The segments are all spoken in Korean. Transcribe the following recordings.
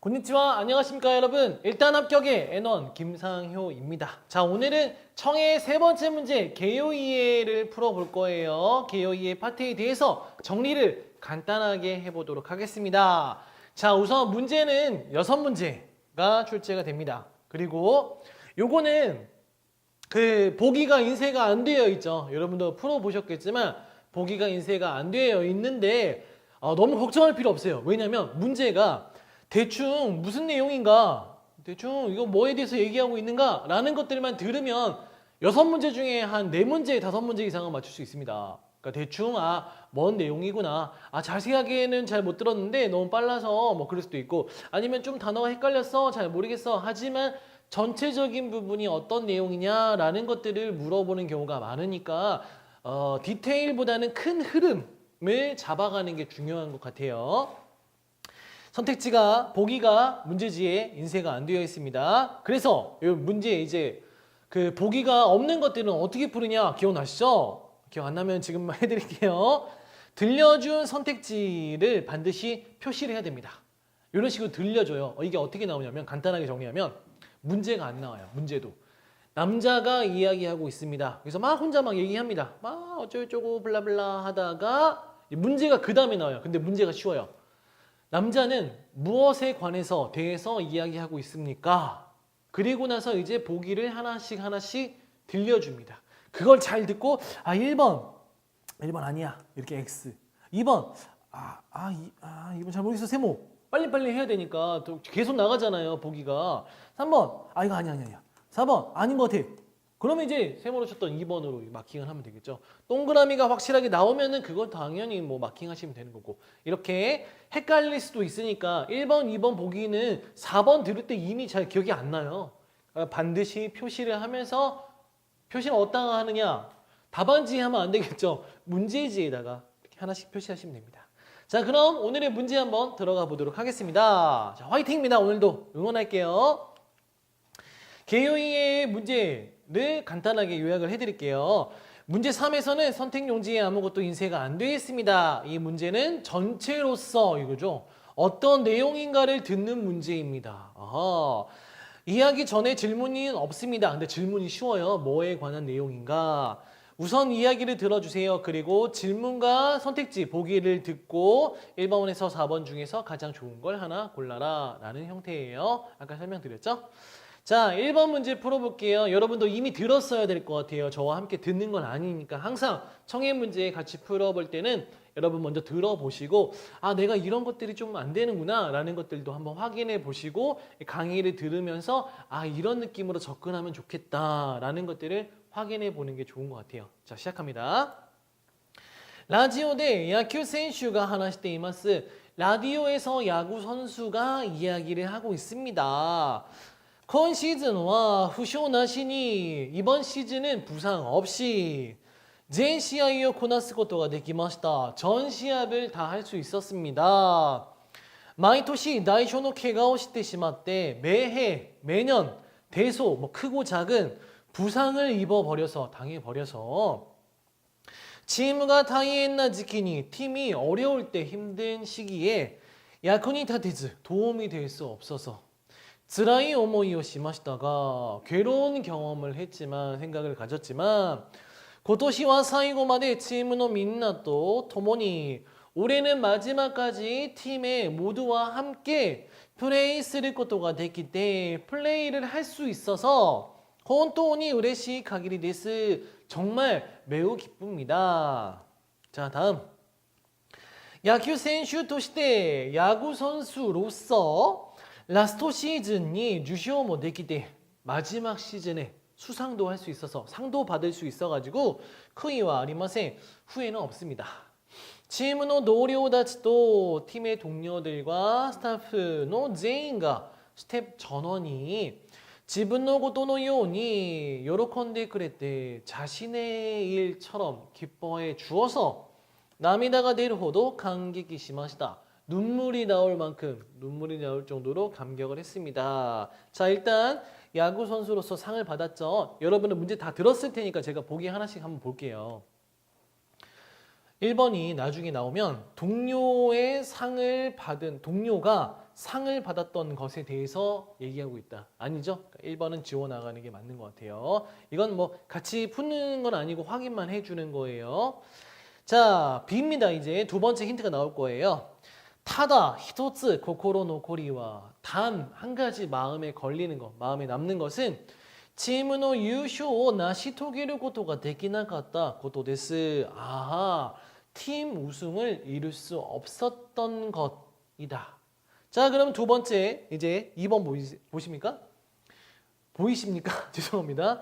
konnichiwa, 안녕하십니까 여러분. 일단 합격의 N1 김상효입니다. 자, 오늘은 청의 세 번째 문제 개요이해를 풀어볼 거예요. 개요이해 파트에 대해서 정리를 간단하게 해보도록 하겠습니다. 자, 우선 문제는 6문제가 출제가 됩니다. 그리고 요거는 보기가 인쇄가 안 되어 있죠. 여러분도 풀어보셨겠지만 보기가 인쇄가 안 되어 있는데 너무 걱정할 필요 없어요. 왜냐면 문제가 대충 무슨 내용인가, 대충 이거 뭐에 대해서 얘기하고 있는가 라는 것들만 들으면 6문제 중에 한 4문제, 5문제 이상은 맞출 수 있습니다. 그러니까 대충 뭔 내용이구나, 자세하게는 잘 못 들었는데 너무 빨라서 뭐 그럴 수도 있고, 아니면 좀 단어가 헷갈렸어, 잘 모르겠어, 하지만 전체적인 부분이 어떤 내용이냐라는 것들을 물어보는 경우가 많으니까 디테일보다는 큰 흐름을 잡아가는 게 중요한 것 같아요. 선택지가 보기가 문제지에 인쇄가 안 되어 있습니다. 그래서 이 문제 이제 보기가 없는 것들은 어떻게 푸느냐 기억나시죠? 기억 안 나면 지금 해드릴게요. 들려준 선택지를 반드시 표시를 해야 됩니다. 이런 식으로 들려줘요. 이게 어떻게 나오냐면 간단하게 정리하면 문제가 안 나와요. 문제도. 남자가 이야기하고 있습니다. 그래서 막 혼자 막 얘기합니다. 막 어쩌고저쩌고 블라블라 하다가 문제가 그 다음에 나와요. 근데 문제가 쉬워요. 남자는 무엇에 관해서 대해서 이야기하고 있습니까? 그리고 나서 이제 보기를 하나씩 들려줍니다. 그걸 잘 듣고 1번 아니야 이렇게 X, 2번 2번 잘 모르겠어 세모, 빨리빨리 해야 되니까 또 계속 나가잖아요 보기가. 3번 이거 아니야 4번 아닌 것 같아. 그러면 이제 세모로 쳤던 2번으로 마킹을 하면 되겠죠. 동그라미가 확실하게 나오면은 그건 당연히 뭐 마킹하시면 되는 거고, 이렇게 헷갈릴 수도 있으니까 1번, 2번 보기는 4번 들을 때 이미 잘 기억이 안 나요. 그러니까 반드시 표시를 하면서, 표시를 어디다가 하느냐? 답안지에 하면 안 되겠죠. 문제지에다가 이렇게 하나씩 표시하시면 됩니다. 자, 그럼 오늘의 문제 한번 들어가 보도록 하겠습니다. 자, 화이팅입니다. 오늘도 응원할게요. 개요이의 문제를 간단하게 요약을 해드릴게요. 문제 3에서는 선택용지에 아무것도 인쇄가 안 되어 있습니다. 이 문제는 전체로서 이거죠. 어떤 내용인가를 듣는 문제입니다. 이야기 전에 질문이 없습니다. 근데 질문이 쉬워요. 뭐에 관한 내용인가? 우선 이야기를 들어주세요. 그리고 질문과 선택지, 보기를 듣고 1번에서 4번 중에서 가장 좋은 걸 하나 골라라 라는 형태예요. 아까 설명드렸죠? 자, 1번 문제 풀어볼게요. 여러분도 이미 들었어야 될 것 같아요. 저와 함께 듣는 건 아니니까 항상 청해 문제 같이 풀어볼 때는 여러분 먼저 들어보시고 내가 이런 것들이 좀 안 되는구나 라는 것들도 한번 확인해 보시고 강의를 들으면서 이런 느낌으로 접근하면 좋겠다 라는 것들을 확인해 보는 게 좋은 것 같아요. 자, 시작합니다. 라디오대 야큐 선수가話しています. 라디오에서 야구 선수가 이야기를 하고 있습니다. 건 시즌와 후쇼 나시니, 이번 시즌은 부상 없이 전 시합을 こなすことができました. 전 시합을 다 할 수 있었습니다. 毎年代表の怪我をしてしまって매년 대소 크고 작은 부상을 당해버려서 チームが 大変な時期に 팀이 어려울 때 힘든 시기에 役に立てず 도움이 될 수 없어서 辛い思いをしましたが 괴로운 경험을 했지만, 생각을 가졌지만 今年は最後までチームのみんなと共に 올해는 마지막까지 팀의 모두와 함께 플레이 することができて 플레이를 할 수 있어서 本当に嬉しい限りです. 정말 매우 기쁩니다. 자, 다음. 야구 선수 として 야구 선수로서 라스트 시즌이 주시오모 되기때 마지막 시즌에 수상도 할 수 있어서, 상도 받을 수 있어가지고 후회와 아리마센, 후회는 없습니다. チームの同僚たちと 팀의 동료들과 스타프의全員が 스텝 전원이 自分のことのように喜んでくれて 자신의 일처럼 기뻐해 주어서 涙が出るほど感激しました. 눈물이 나올 만큼, 눈물이 나올 정도로 감격을 했습니다. 자, 일단 야구 선수로서 상을 받았죠. 여러분은 문제 다 들었을 테니까 제가 보기 하나씩 한번 볼게요. 1번이 나중에 나오면 동료가 상을 받았던 것에 대해서 얘기하고 있다. 아니죠? 1번은 지워나가는 게 맞는 것 같아요. 이건 뭐 같이 푸는 건 아니고 확인만 해주는 거예요. 자, B입니다. 이제 두 번째 힌트가 나올 거예요. 타다, 히토츠, 코코로 노코리와 단 한 가지 마음에 걸리는 것, 마음에 남는 것은チームの 優勝を 成し遂げることができなかったことです. 아하, 팀 우승을 이룰 수 없었던 것이다. 자, 그럼 두 번째 이제 2번 보십니까? 보이십니까? 죄송합니다.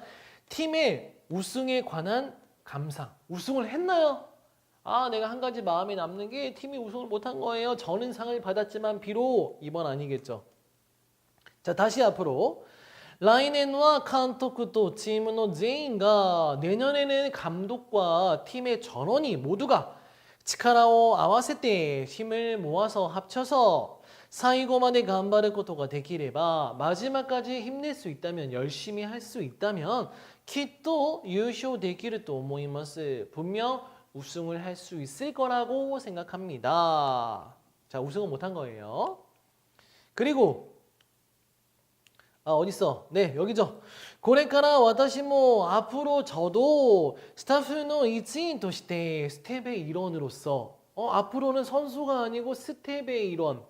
팀의 우승에 관한 감상. 우승을 했나요? 아, 내가 한 가지 마음에 남는 게 팀이 우승을 못한 거예요. 저는 상을 받았지만 비록 2번 아니겠죠. 자, 다시 앞으로. 来年は監督とチームの全員が 내년에는 감독과 팀의 전원이 모두가 力を合わせて 힘을 모아서 합쳐서 最後まで頑張ることができれば 마지막까지 힘낼 수 있다면 열심히 할 수 있다면 きっと優勝できると思います. 분명 우승을 할 수 있을 거라고 생각합니다. 자, 우승은 못한 거예요. 그리고 어딨어? 네, 여기죠. これから私も 앞으로 저도 스타프의 일원として 스텝의 일원으로서 앞으로는 선수가 아니고 스텝의 일원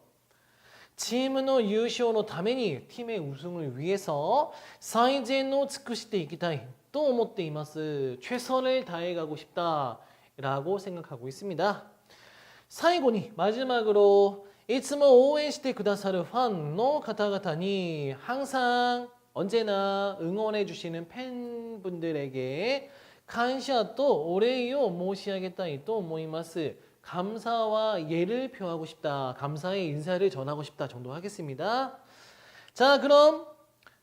チームの優勝のために 팀의 우승을 위해서 最善を尽くしていきたいと思っています. 최선을 다해가고 싶다라고 생각하고 있습니다. 最後に 마지막으로 いつも応援してくださるファンの方々に 항상 언제나 응원해 주시는 팬분들에게 感謝とお礼を申し上げたいと思います. 감사와 예를 표하고 싶다. 감사의 인사를 전하고 싶다 정도 하겠습니다. 자, 그럼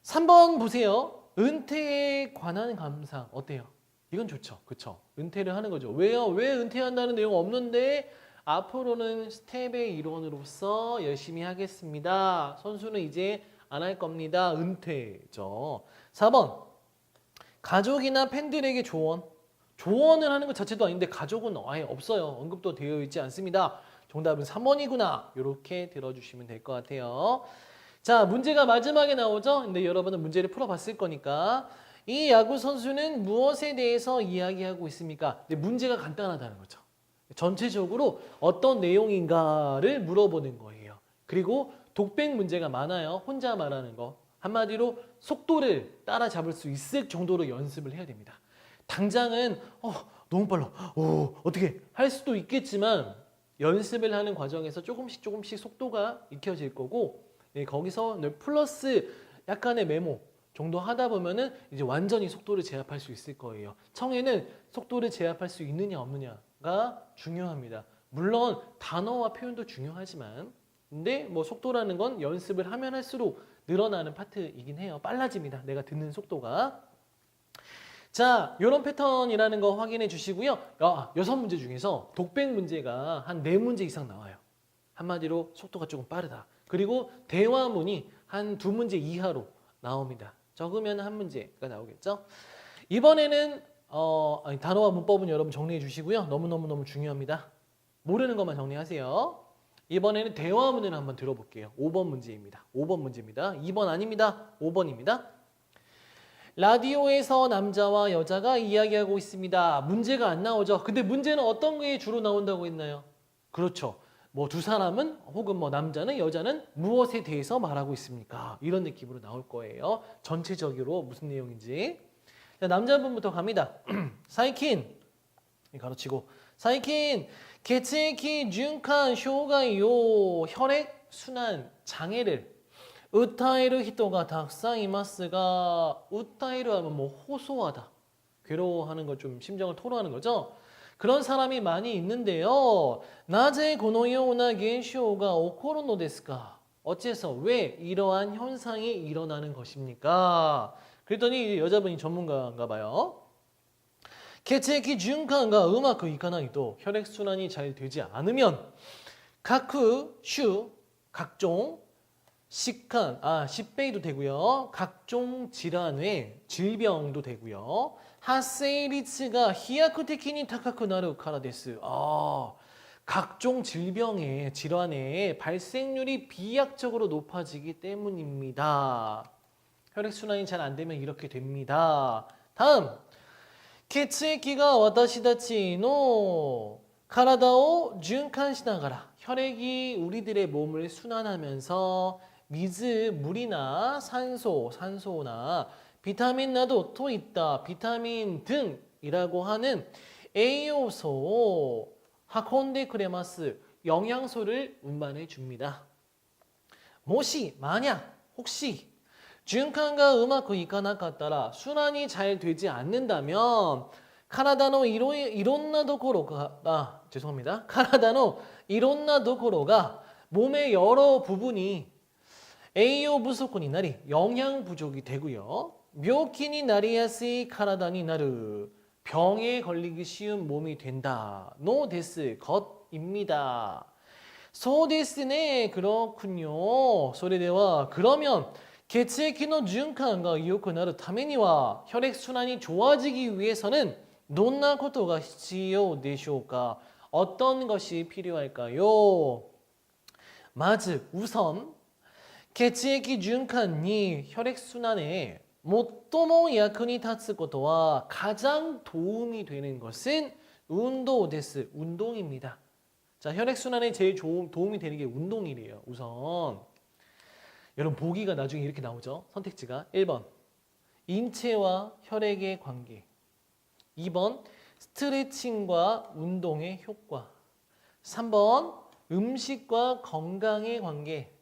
3번 보세요. 은퇴에 관한 감상 어때요? 이건 좋죠. 그쵸? 은퇴를 하는 거죠. 왜요? 왜 은퇴한다는 내용 없는데 앞으로는 스텝의 일원으로서 열심히 하겠습니다. 선수는 이제 안 할 겁니다. 은퇴죠. 4번 가족이나 팬들에게 조언을 하는 것 자체도 아닌데 가족은 아예 없어요. 언급도 되어 있지 않습니다. 정답은 3번이구나. 이렇게 들어주시면 될 것 같아요. 자, 문제가 마지막에 나오죠. 근데 여러분은 문제를 풀어봤을 거니까 이 야구 선수는 무엇에 대해서 이야기하고 있습니까? 근데 문제가 간단하다는 거죠. 전체적으로 어떤 내용인가를 물어보는 거예요. 그리고 독백 문제가 많아요. 혼자 말하는 거. 한마디로 속도를 따라잡을 수 있을 정도로 연습을 해야 됩니다. 당장은 너무 빨라. 어떻게 할 수도 있겠지만 연습을 하는 과정에서 조금씩 속도가 익혀질 거고 거기서 플러스 약간의 메모 정도 하다 보면은 이제 완전히 속도를 제압할 수 있을 거예요. 청에는 속도를 제압할 수 있느냐 없느냐가 중요합니다. 물론 단어와 표현도 중요하지만 근데 뭐 속도라는 건 연습을 하면 할수록 늘어나는 파트이긴 해요. 빨라집니다. 내가 듣는 속도가. 자, 이런 패턴이라는 거 확인해 주시고요. 6문제 중에서 독백 문제가 한 4문제 이상 나와요. 한마디로 속도가 조금 빠르다. 그리고 대화문이 한 2문제 이하로 나옵니다. 적으면 1문제가 나오겠죠. 이번에는 단어와 문법은 여러분 정리해 주시고요. 너무너무 중요합니다. 모르는 것만 정리하세요. 이번에는 대화문을 한번 들어볼게요. 5번 문제입니다. 5번 문제입니다. 2번 아닙니다. 5번입니다. 라디오에서 남자와 여자가 이야기하고 있습니다. 문제가 안 나오죠. 근데 문제는 어떤 게 주로 나온다고 했나요? 그렇죠. 뭐 두 사람은 혹은 뭐 남자는 여자는 무엇에 대해서 말하고 있습니까? 이런 느낌으로 나올 거예요. 전체적으로 무슨 내용인지. 자, 남자분부터 갑니다. 사이킨 가로치고 사이킨血液循環障害を 혈액 순환 장애를 訴える人がたくさんいますが 訴える 하면 뭐 호소하다 괴로워하는 거 좀 심정을 토로하는 거죠. 그런 사람이 많이 있는데요. なぜこのような現象が起こるのですか? 어째서 왜 이러한 현상이 일어나는 것입니까? 그랬더니 여자분이 전문가인가 봐요. 血液循環がうまくいかないと 혈액순환이 잘 되지 않으면 各種 각종 식한, 십배도 되고요. 각종 질환의 질병도 되고요. 発生率가飛躍的に高くなるからです. 각종 질병의 질환의 발생률이 비약적으로 높아지기 때문입니다. 혈액순환이 잘 안 되면 이렇게 됩니다. 다음, 血液が私たちの体を循環しながら 혈액이 우리들의 몸을 순환하면서 미즈, 물이나 산소나 비타민 나도 또 있다. 비타민 등이라고 하는栄養素を 하콘데 크레마스 영양소를 운반해 줍니다. 모시 만약 혹시循環가うまくいかなかったら 순환이 잘 되지 않는다면 카라다노 이론나 도코로가 죄송합니다. 카라다노 이론나 도코로가 몸의 여러 부분이 에이오 부소코니 나리 영양 부족이 되고요. 묘키니 나리야스이 카라다니 나르 병에 걸리기 쉬운 몸이 된다. 노 데스 것입니다. 소 데스네 그렇군요. 소리대와 그러면 血液の循環が良くなるためには 혈액순환이 좋아지기 위해서는 どんなことが必要でしょうか? 어떤 것이 필요할까요? まず 우선 血液循環に 혈액순환에 最も役に立つことは 가장 도움이 되는 것은 운동 데스, 운동입니다. 자, 혈액순환에 제일 도움이 되는 게 운동이래요. 우선 여러분 보기가 나중에 이렇게 나오죠. 선택지가 1번 인체와 혈액의 관계, 2번 스트레칭과 운동의 효과, 3번 음식과 건강의 관계,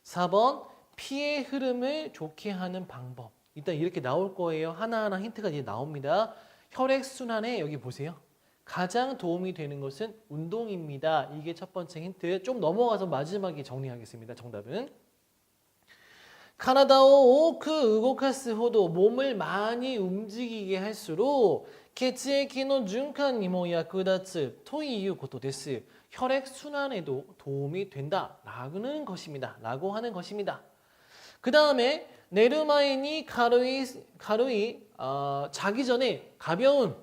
4번 피의 흐름을 좋게 하는 방법. 일단 이렇게 나올 거예요. 하나하나 힌트가 이제 나옵니다. 혈액순환에 여기 보세요. 가장 도움이 되는 것은 운동입니다. 이게 첫 번째 힌트. 좀 넘어가서 마지막에 정리하겠습니다. 정답은 体を多く動かすほど 몸을 많이 움직이게 할수록 血液の循環にも役立つということです. 혈액순환에도 도움이 된다라는 것입니다. 라고 하는 것입니다. 그 다음에 내르마이니 가루이 자기 전에 가벼운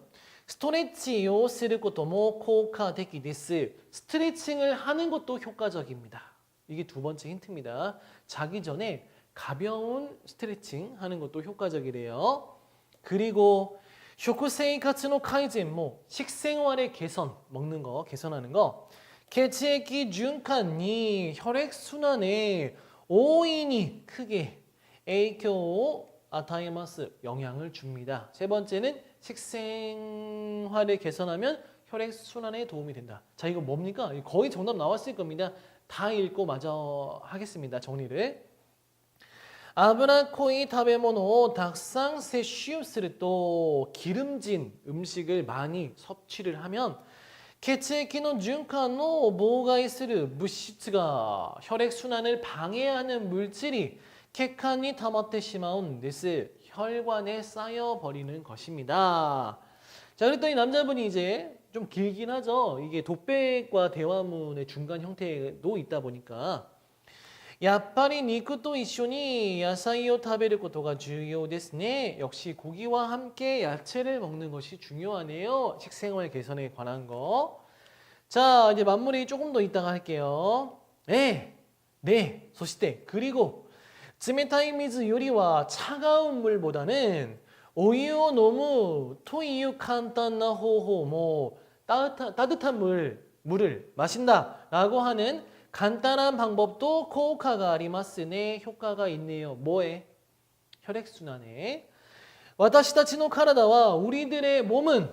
스트레칭을 することも効果的です. 스트레칭을 하는 것도 효과적입니다. 이게 두 번째 힌트입니다. 자기 전에 가벼운 스트레칭 하는 것도 효과적이래요. 그리고 쇼쿠세이카츠노 카이젠 식생활의 개선, 먹는 거, 개선하는 거. 血液循環に 혈액순환에 大いに 크게 影響を 与えます. 영향을 줍니다. 세 번째는 식생활을 개선하면 혈액순환에 도움이 된다. 자, 이거 뭡니까? 거의 정답 나왔을 겁니다. 다 읽고 마저 하겠습니다. 정리를. 脂濃い食べ物をたくさん摂取すると 기름진 음식을 많이 섭취를 하면 血液の循環を妨害する物質が 혈액순환을 방해하는 물질이 血管に溜まってしまうんです. 혈관에 쌓여버리는 것입니다. 자, 그랬더니 남자분이 이제 좀 길긴 하죠. 이게 독백과 대화문의 중간 형태도 있다 보니까 やっぱり肉と一緒に野菜を食べることが重要ですね. 역시 고기와 함께 야채를 먹는 것이 중요하네요. 식생활 개선에 관한 거. 자, 이제 마무리 조금 더 이따가 할게요. 네. そして 그리고 冷たい水よりは 차가운 물보다는 お湯を飲むという簡単な方法も 따뜻한 물을 마신다라고 하는 간단한 방법도 효과가 아리마스네. 효과가 있네요. 뭐에? 혈액순환에. 私たちの体は 우리들의 몸은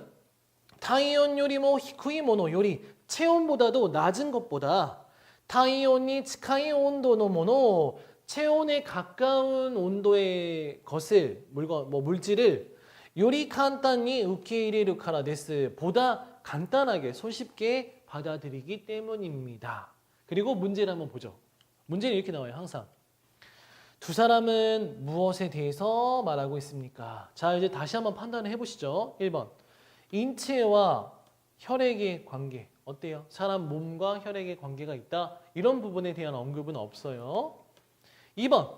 体温よりも低いものより 체온보다도 낮은 것보다 体温に近い温度のもの 체온에 가까운 온도의 것을 물질을 요리 간단히 受け入れるからです. 보다 간단하게 손쉽게 받아들이기 때문입니다. 그리고 문제를 한번 보죠. 문제는 이렇게 나와요. 항상. 두 사람은 무엇에 대해서 말하고 있습니까? 자, 이제 다시 한번 판단을 해보시죠. 1번. 인체와 혈액의 관계. 어때요? 사람 몸과 혈액의 관계가 있다. 이런 부분에 대한 언급은 없어요. 2번.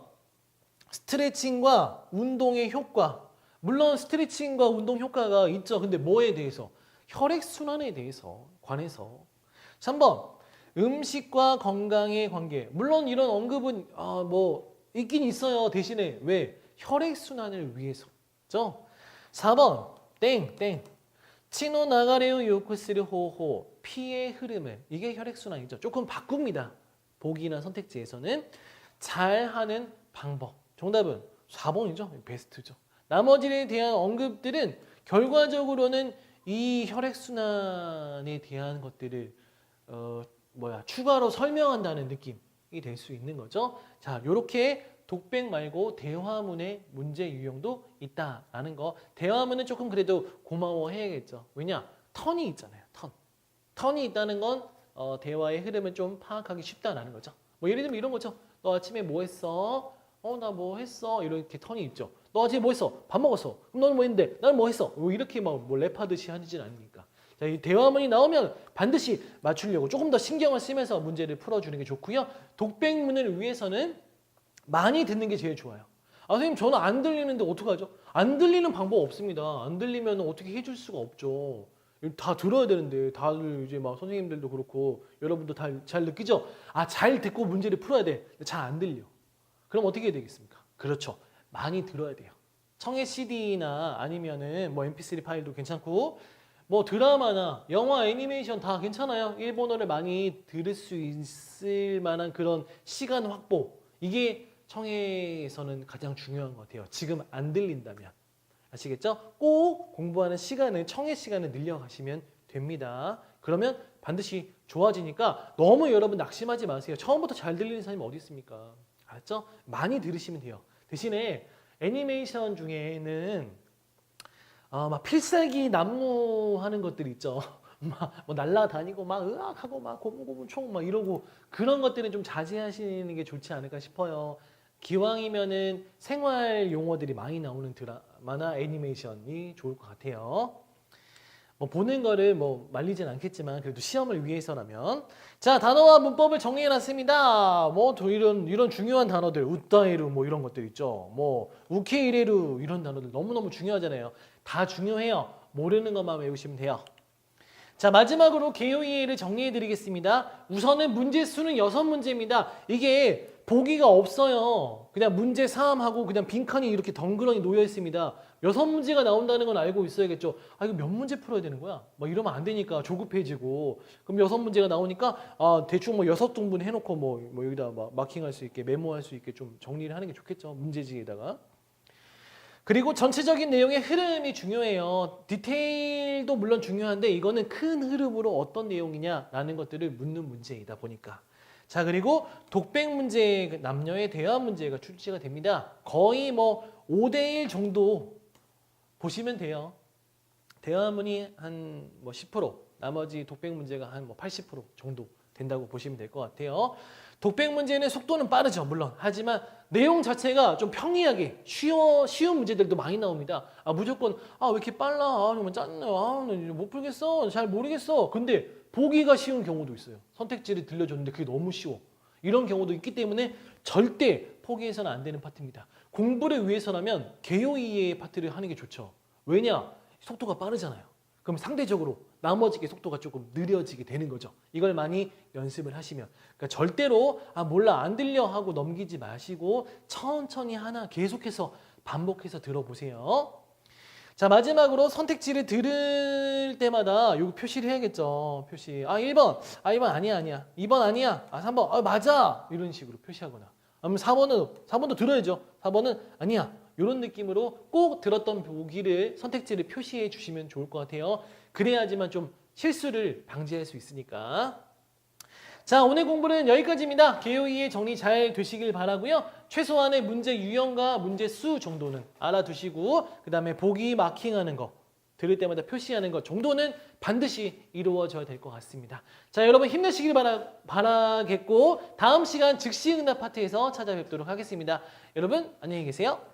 스트레칭과 운동의 효과. 물론 스트레칭과 운동 효과가 있죠. 근데 뭐에 대해서? 혈액순환에 대해서 관해서. 3번 음식과 건강의 관계. 물론 이런 언급은 뭐 있긴 있어요. 대신에 왜? 혈액순환을 위해서죠. 4번 땡. 치노 나가레우 요쿠스르 호호. 피의 흐름을. 이게 혈액순환이죠. 조금 바꿉니다. 보기나 선택지에서는. 잘하는 방법. 정답은 4번이죠. 베스트죠. 나머지에 대한 언급들은 결과적으로는 이 혈액순환에 대한 것들을 추가로 설명한다는 느낌이 될 수 있는 거죠. 자, 요렇게 독백 말고 대화문의 문제 유형도 있다라는 거. 대화문은 조금 그래도 고마워해야겠죠. 왜냐? 턴이 있잖아요. 턴이 있다는 건 대화의 흐름을 좀 파악하기 쉽다라는 거죠. 뭐 예를 들면 이런 거죠. 너 아침에 뭐 했어? 나 뭐 했어? 이렇게 턴이 있죠. 너 아침에 뭐 했어? 밥 먹었어. 그럼 너는 뭐 했는데? 나는 뭐 했어? 뭐 이렇게 막 뭐 랩하듯이 하진 않으니까. 자, 이 대화문이 나오면 반드시 맞추려고 조금 더 신경을 쓰면서 문제를 풀어주는 게 좋고요. 독백문을 위해서는 많이 듣는 게 제일 좋아요. 선생님 저는 안 들리는데 어떡하죠? 안 들리는 방법 없습니다. 안 들리면 어떻게 해줄 수가 없죠. 다 들어야 되는데 다들 이제 막 선생님들도 그렇고 여러분도 다 잘 느끼죠? 잘 듣고 문제를 풀어야 돼. 잘 안 들려. 그럼 어떻게 해야 되겠습니까? 그렇죠. 많이 들어야 돼요. 청해 CD나 아니면은 뭐 MP3 파일도 괜찮고 뭐 드라마나 영화, 애니메이션 다 괜찮아요. 일본어를 많이 들을 수 있을 만한 그런 시간 확보. 이게 청해에서는 가장 중요한 것 같아요. 지금 안 들린다면. 아시겠죠? 꼭 공부하는 시간을, 청해 시간을 늘려가시면 됩니다. 그러면 반드시 좋아지니까 너무 여러분 낙심하지 마세요. 처음부터 잘 들리는 사람이 어디 있습니까? 알았죠? 많이 들으시면 돼요. 대신에 애니메이션 중에는 막 필살기 난무하는 것들 있죠. 막 뭐 날라다니고 막 으악하고 막 고무고무총 막 이러고 그런 것들은 좀 자제하시는 게 좋지 않을까 싶어요. 기왕이면은 생활 용어들이 많이 나오는 드라마나 애니메이션이 좋을 것 같아요. 뭐 보는 거를 뭐 말리진 않겠지만 그래도 시험을 위해서라면. 자, 단어와 문법을 정리해놨습니다. 뭐 이런 중요한 단어들, 우따에루 뭐 이런 것들 있죠. 뭐 우케이레루 이런 단어들 너무너무 중요하잖아요. 다 중요해요. 모르는 것만 외우시면 돼요. 자, 마지막으로 개요이해를 정리해드리겠습니다. 우선은 문제 수는 6문제입니다. 이게 보기가 없어요. 그냥 문제 3하고 그냥 빈칸이 이렇게 덩그러니 놓여 있습니다. 6문제가 나온다는 건 알고 있어야겠죠. 이거 몇 문제 풀어야 되는 거야? 막 이러면 안 되니까 조급해지고. 그럼 6문제가 나오니까 대충 뭐 6등분 해놓고 뭐 여기다 마킹할 수 있게 메모할 수 있게 좀 정리를 하는 게 좋겠죠. 문제지에다가. 그리고 전체적인 내용의 흐름이 중요해요. 디테일도 물론 중요한데 이거는 큰 흐름으로 어떤 내용이냐라는 것들을 묻는 문제이다 보니까. 자, 그리고 독백 문제, 남녀의 대화 문제가 출제가 됩니다. 거의 뭐 5대1 정도 보시면 돼요. 대화문이 한 뭐 10%, 나머지 독백 문제가 한 뭐 80% 정도 된다고 보시면 될 것 같아요. 독백 문제는 속도는 빠르죠, 물론. 하지만 내용 자체가 좀 평이하게 쉬운 문제들도 많이 나옵니다. 무조건 왜 이렇게 빨라? 정말 짜증나. 못 풀겠어. 잘 모르겠어. 근데 보기가 쉬운 경우도 있어요. 선택지를 들려줬는데 그게 너무 쉬워. 이런 경우도 있기 때문에 절대 포기해서는 안 되는 파트입니다. 공부를 위해서라면 개요이의 파트를 하는 게 좋죠. 왜냐? 속도가 빠르잖아요. 그럼 상대적으로 나머지 게 속도가 조금 느려지게 되는 거죠. 이걸 많이 연습을 하시면. 그러니까 절대로 몰라 안 들려 하고 넘기지 마시고 천천히 하나 계속해서 반복해서 들어보세요. 자, 마지막으로 선택지를 들을 때마다 요 표시를 해야겠죠. 표시. 1번. 2번 아니야. 2번 아니야. 3번. 맞아. 이런 식으로 표시하거나. 아니면 4번도 들어야죠. 4번은 아니야. 이런 느낌으로 꼭 들었던 보기를 선택지를 표시해 주시면 좋을 것 같아요. 그래야지만 좀 실수를 방지할 수 있으니까. 자, 오늘 공부는 여기까지입니다. 개요이해 정리 잘 되시길 바라고요. 최소한의 문제 유형과 문제 수 정도는 알아두시고 그 다음에 보기 마킹하는 거, 들을 때마다 표시하는 것 정도는 반드시 이루어져야 될 것 같습니다. 자, 여러분 힘내시길 바라겠고 다음 시간 즉시응답 파트에서 찾아뵙도록 하겠습니다. 여러분 안녕히 계세요.